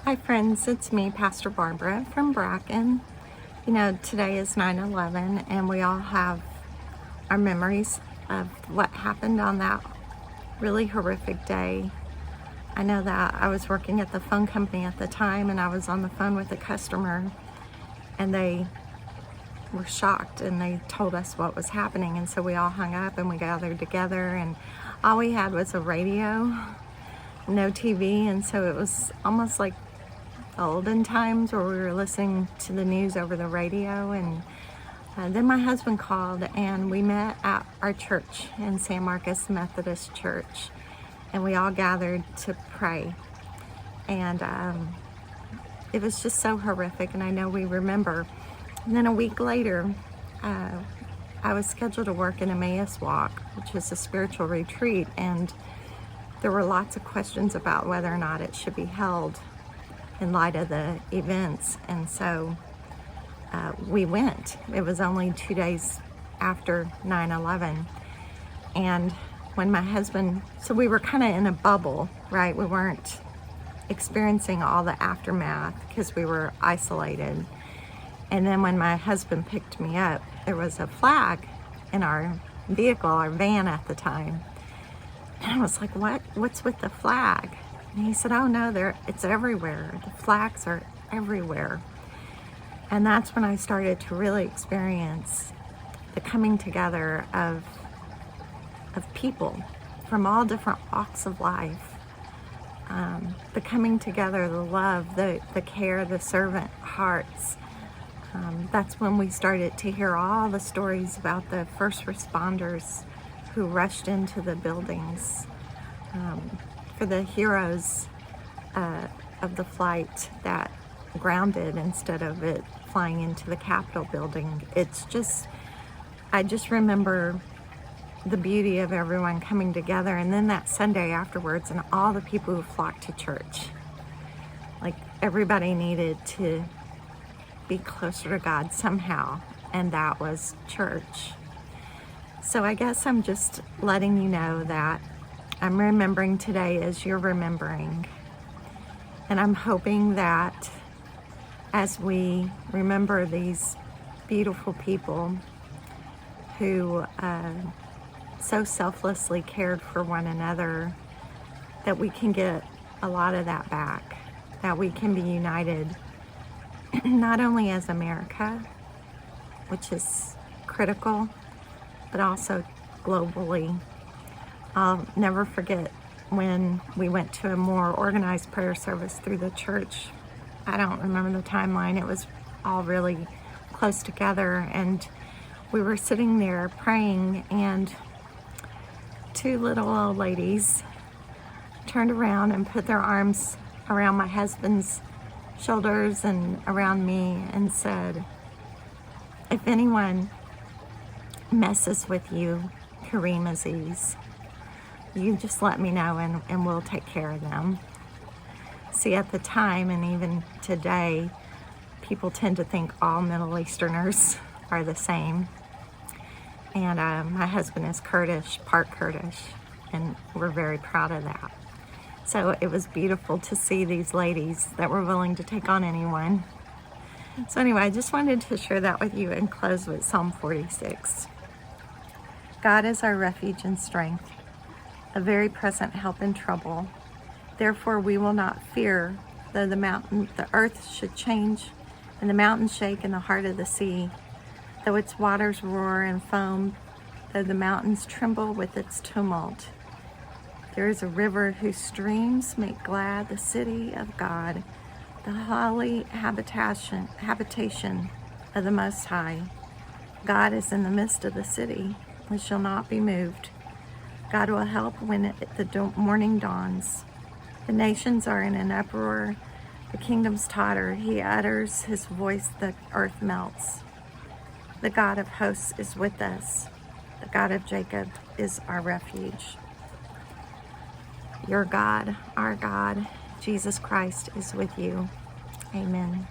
Hi friends, it's me, Pastor Barbara from Bracken. You know, today is 9/11 and we all have our memories of what happened on that really horrific day. I know that I was working at the phone company at the time and I was on the phone with a customer and they were shocked and they told us what was happening, and so we all hung up and we gathered together, and all we had was a radio, no TV, and so it was almost like olden times where we were listening to the news over the radio. And then my husband called and we met at our church in San Marcos Methodist Church, and we all gathered to pray. And it was just so horrific, and I know we remember. And then a week later, I was scheduled to work in Emmaus Walk, which is a spiritual retreat, and there were lots of questions about whether or not it should be held in light of the events. And so we went. It was only 2 days after 9/11. And when my husband, so we were kind of in a bubble, right? We weren't experiencing all the aftermath because we were isolated. And then when my husband picked me up, there was a flag in our vehicle, our van at the time. And I was like, what's with the flag? And he said, oh no, it's everywhere. The flags are everywhere. And that's when I started to really experience the coming together of people from all different walks of life. The coming together, the love, the care, the servant hearts. That's when we started to hear all the stories about the first responders who rushed into the buildings, for the heroes of the flight that grounded instead of it flying into the Capitol building. I just remember the beauty of everyone coming together, and then that Sunday afterwards and all the people who flocked to church. Like, everybody needed to be closer to God somehow, and that was church. So I guess I'm just letting you know that I'm remembering today as you're remembering. And I'm hoping that as we remember these beautiful people who so selflessly cared for one another, that we can get a lot of that back, that we can be united, not only as America, which is critical, but also globally. I'll never forget when we went to a more organized prayer service through the church. I don't remember the timeline. It was all really close together, and we were sitting there praying, and two little old ladies turned around and put their arms around my husband's shoulders and around me and said, if anyone messes with you, Kareem Aziz, you just let me know and we'll take care of them. See, at the time and even today, people tend to think all Middle Easterners are the same. And my husband is Kurdish, part Kurdish, and we're very proud of that. So it was beautiful to see these ladies that were willing to take on anyone. So anyway, I just wanted to share that with you and close with Psalm 46. God is our refuge and strength, a very present help in trouble. Therefore we will not fear, though the earth should change, and the mountains shake in the heart of the sea, though its waters roar and foam, though the mountains tremble with its tumult. There is a river whose streams make glad the city of God, the holy habitation of the Most High. God is in the midst of the city, we shall not be moved. God will help when the morning dawns. The nations are in an uproar, the kingdoms totter. He utters his voice, the earth melts. The God of hosts is with us. The God of Jacob is our refuge. Your God, our God, Jesus Christ is with you. Amen.